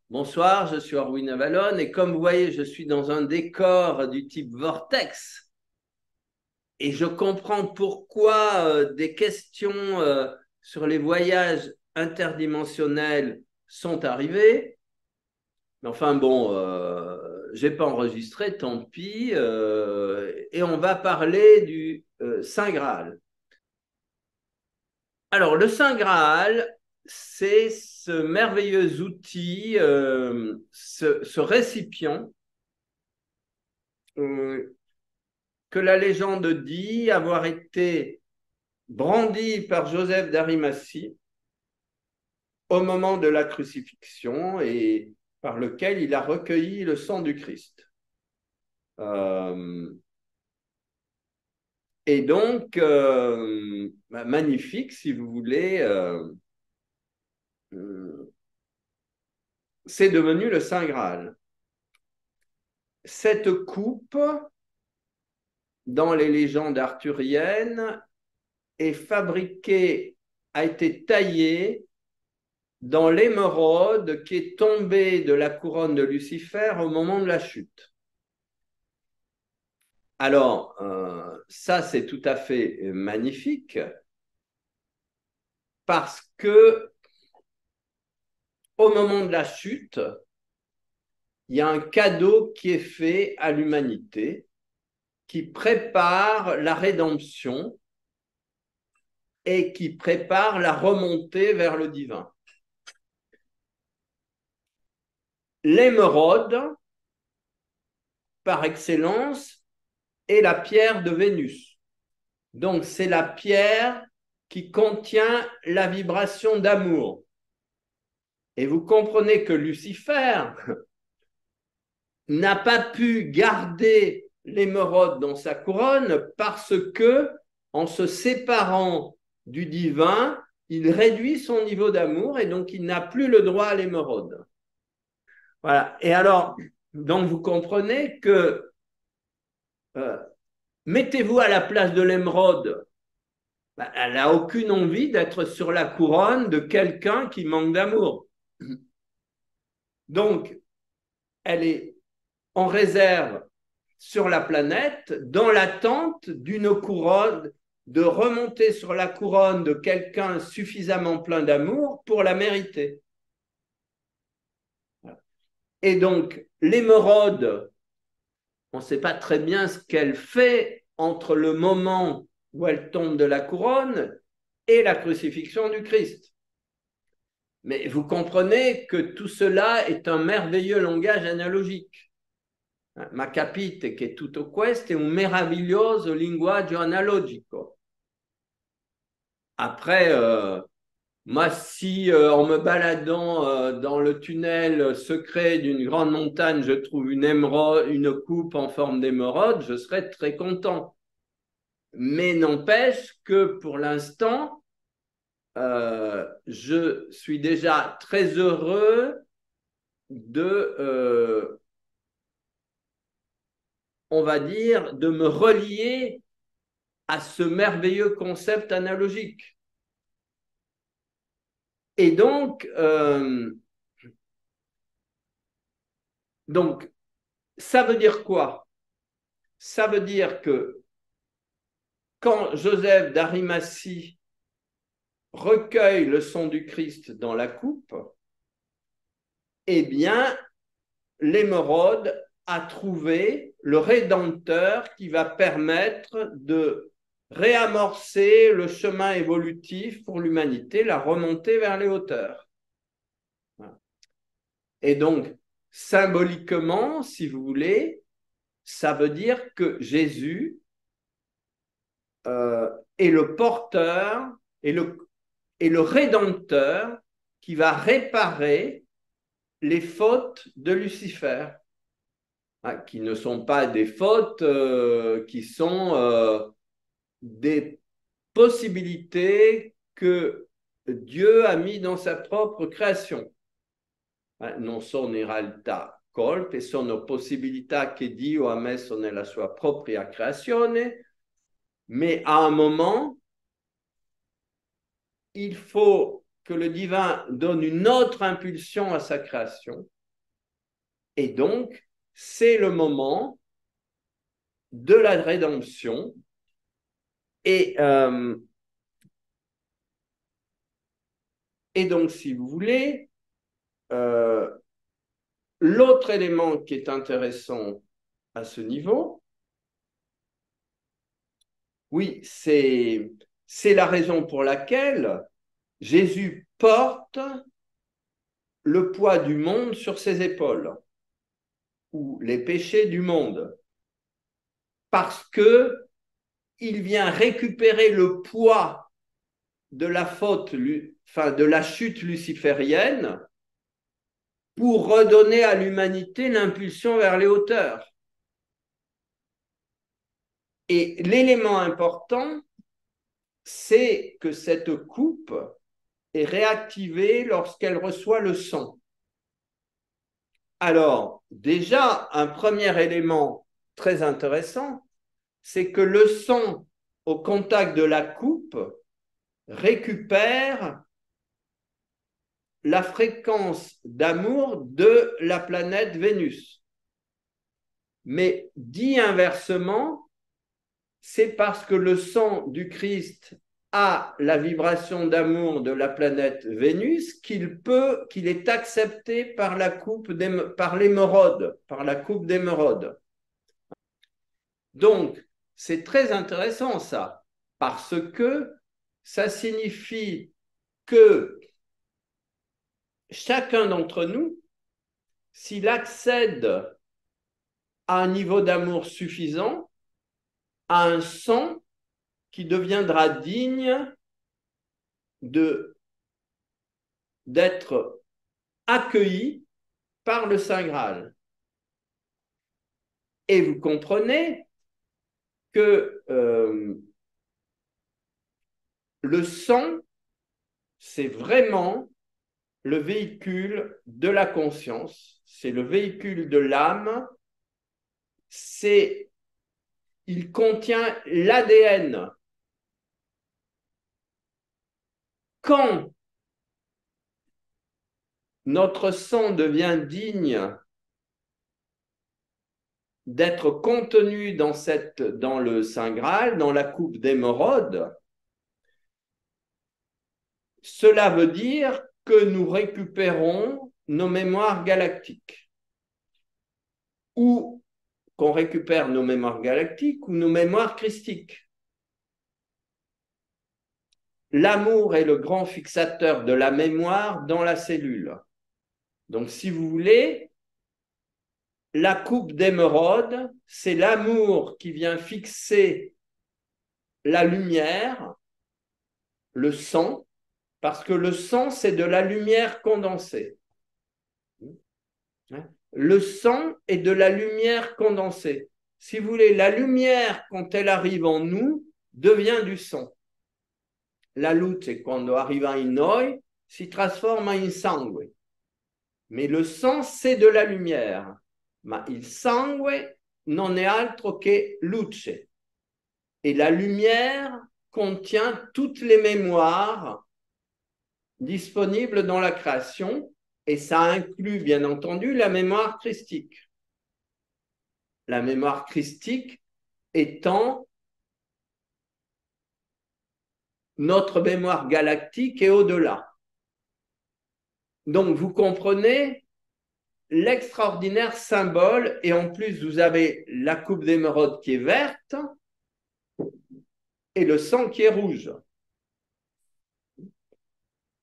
Bonsoir, je suis Orwin Avalon et comme vous voyez, je suis dans un décor du type vortex et je comprends pourquoi des questions sur les voyages interdimensionnels sont arrivées. Mais enfin bon, j'ai pas enregistré, tant pis. Et on va parler du Saint Graal. Alors, le Saint Graal, c'est ce merveilleux outil, ce récipient euh, que la légende dit avoir été brandi par Joseph d'Arimathie au moment de la crucifixion et par lequel il a recueilli le sang du Christ. Euh, et donc, magnifique, si vous voulez, c'est devenu le Saint Graal. Cette coupe, dans les légendes arthuriennes, est fabriquée, a été taillée dans l'émeraude qui est tombée de la couronne de Lucifer au moment de la chute. Alors, ça, c'est tout à fait magnifique parce que au moment de la chute, il y a un cadeau qui est fait à l'humanité qui prépare la rédemption et qui prépare la remontée vers le divin. L'émeraude, par excellence, est la pierre de Vénus. Donc, c'est la pierre qui contient la vibration d'amour. Et vous comprenez que Lucifer n'a pas pu garder l'émeraude dans sa couronne parce que, en se séparant du divin, il réduit son niveau d'amour et donc il n'a plus le droit à l'émeraude. Voilà. Et alors, donc vous comprenez que euh, mettez-vous à la place de l'émeraude. Ben, elle n'a aucune envie d'être sur la couronne de quelqu'un qui manque d'amour. Donc, elle est en réserve sur la planète dans l'attente d'une couronne, de remonter sur la couronne de quelqu'un suffisamment plein d'amour pour la mériter. Et donc, l'émeraude, on ne sait pas très bien ce qu'elle fait entre le moment où elle tombe de la couronne et la crucifixion du Christ. Mais vous comprenez que tout cela est un merveilleux langage analogique. Ma capite che tutto questo è un meraviglioso linguaggio analogico. Après, moi, si en me baladant dans le tunnel secret d'une grande montagne, je trouve une coupe en forme d'émeraude, je serais très content. Mais n'empêche que pour l'instant, je suis déjà très heureux on va dire, de me relier à ce merveilleux concept analogique. Et donc, ça veut dire quoi? Ça veut dire que quand Joseph d'Arimathie recueille le sang du Christ dans la coupe, eh bien, l'émeraude a trouvé le Rédempteur qui va permettre de réamorcer le chemin évolutif pour l'humanité, la remontée vers les hauteurs. Et donc, symboliquement, si vous voulez, ça veut dire que Jésus est le porteur et le rédempteur qui va réparer les fautes de Lucifer, qui ne sont pas des fautes, qui sont des possibilités que Dieu a mis dans sa propre création. Non sono in realtà colpe, sono possibilità che Dio ha messo nella sua propria creazione, mais à un moment, il faut que le divin donne une autre impulsion à sa création. Et donc, c'est le moment de la rédemption. Et donc, si vous voulez, l'autre élément qui est intéressant à ce niveau, oui, c'est la raison pour laquelle Jésus porte le poids du monde sur ses épaules, ou les péchés du monde, parce que il vient récupérer le poids de la faute, enfin de la chute luciférienne, pour redonner à l'humanité l'impulsion vers les hauteurs. Et l'élément important, c'est que cette coupe est réactivée lorsqu'elle reçoit le sang. Alors, déjà, un premier élément très intéressant, c'est que le sang au contact de la coupe récupère la fréquence d'amour de la planète Vénus. Mais dit inversement, c'est parce que le sang du Christ a la vibration d'amour de la planète Vénus qu'il est accepté par par l'émeraude, par la coupe d'émeraude. Donc, c'est très intéressant ça, parce que ça signifie que chacun d'entre nous, s'il accède à un niveau d'amour suffisant, a un sang qui deviendra digne d'être accueilli par le Saint Graal. Et vous comprenez que le sang, c'est vraiment le véhicule de la conscience, c'est le véhicule de l'âme, il contient l'ADN. Quand notre sang devient digne d'être contenu dans le Saint Graal, dans la coupe d'émeraude, cela veut dire que nous récupérons nos mémoires galactiques, ou qu'on récupère nos mémoires galactiques ou nos mémoires christiques. L'amour est le grand fixateur de la mémoire dans la cellule. Donc, si vous voulez, la coupe d'émeraude, c'est l'amour qui vient fixer la lumière, le sang, parce que le sang, c'est de la lumière condensée. Le sang est de la lumière condensée. Si vous voulez, la lumière, quand elle arrive en nous, devient du sang. La luce, quando arriva in noi, si trasforma in sangue. Mais le sang, c'est de la lumière. Ma il sangue non è altro che luce. Et la lumière contient toutes les mémoires disponibles dans la création, et ça inclut bien entendu la mémoire christique. La mémoire christique étant notre mémoire galactique et au-delà. Donc, vous comprenez l'extraordinaire symbole, et en plus, vous avez la coupe d'émeraude qui est verte et le sang qui est rouge.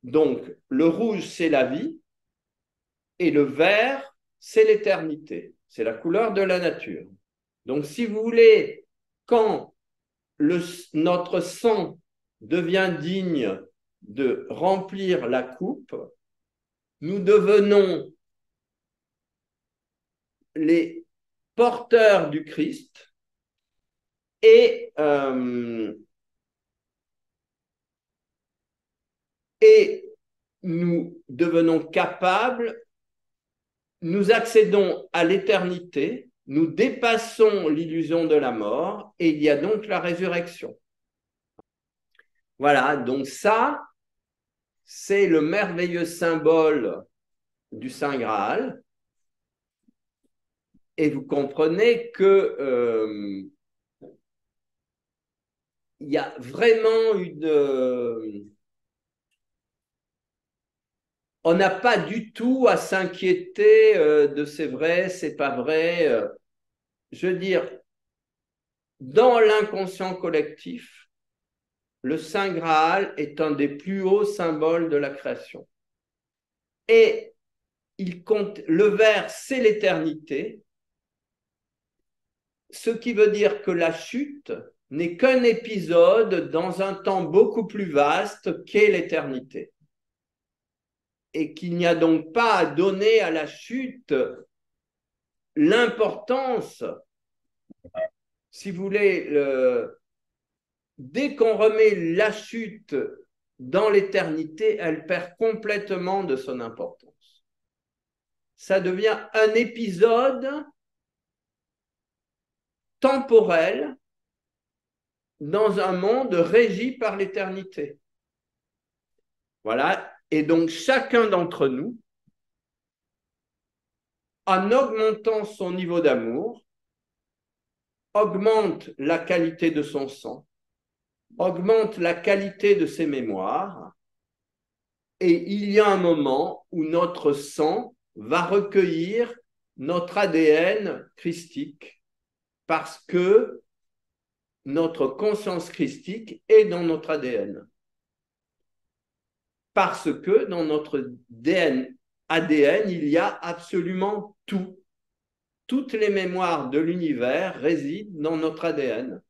Donc, le rouge, c'est la vie, et le vert, c'est l'éternité. C'est la couleur de la nature. Donc, si vous voulez, quand notre sang devient digne de remplir la coupe, nous devenons les porteurs du Christ et nous devenons capables, nous accédons à l'éternité, nous dépassons l'illusion de la mort, et il y a donc la résurrection. Voilà, donc ça, c'est le merveilleux symbole du Saint Graal. Et vous comprenez que il y a vraiment on n'a pas du tout à s'inquiéter de c'est vrai, c'est pas vrai. Je veux dire, dans l'inconscient collectif, le Saint Graal est un des plus hauts symboles de la création. Et il compte, le vert, c'est l'éternité, ce qui veut dire que la chute n'est qu'un épisode dans un temps beaucoup plus vaste qu'est l'éternité. Et qu'il n'y a donc pas à donner à la chute l'importance, si vous voulez, dès qu'on remet la chute dans l'éternité, elle perd complètement de son importance. Ça devient un épisode temporel dans un monde régi par l'éternité. Voilà. Et donc, chacun d'entre nous, en augmentant son niveau d'amour, augmente la qualité de son sang, augmente la qualité de ses mémoires, et il y a un moment où notre sang va recueillir notre ADN christique parce que notre conscience christique est dans notre ADN. Parce que dans notre ADN, il y a absolument tout. Toutes les mémoires de l'univers résident dans notre ADN.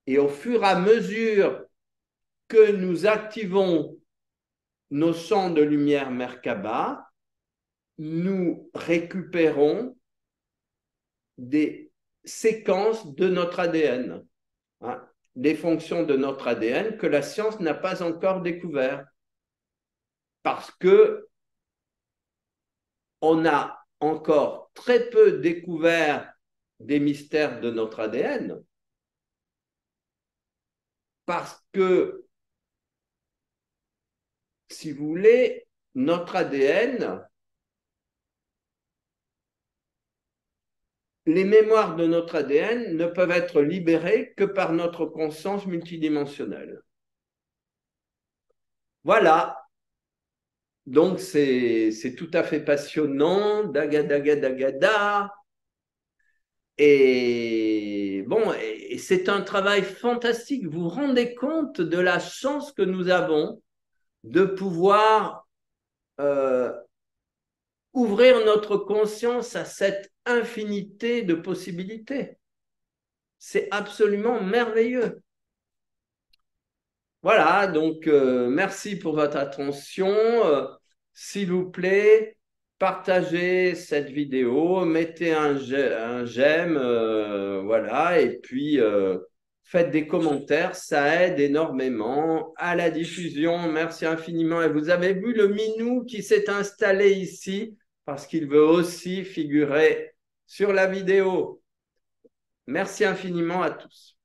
Et au fur et à mesure que nous activons nos champs de lumière Merkaba, nous récupérons des séquences de notre ADN, hein, des fonctions de notre ADN que la science n'a pas encore découvert. Parce que on a encore très peu découvert des mystères de notre ADN, parce que, si vous voulez, notre ADN, les mémoires de notre ADN ne peuvent être libérées que par notre conscience multidimensionnelle. Voilà. Donc, c'est tout à fait passionnant, daga. Et bon, et c'est un travail fantastique. Vous vous rendez compte de la chance que nous avons de pouvoir ouvrir notre conscience à cette infinité de possibilités. C'est absolument merveilleux. Voilà, donc merci pour votre attention. S'il vous plaît, partagez cette vidéo, mettez un j'aime, voilà, et puis faites des commentaires, ça aide énormément à la diffusion. Merci infiniment. Et vous avez vu le minou qui s'est installé ici parce qu'il veut aussi figurer sur la vidéo. Merci infiniment à tous.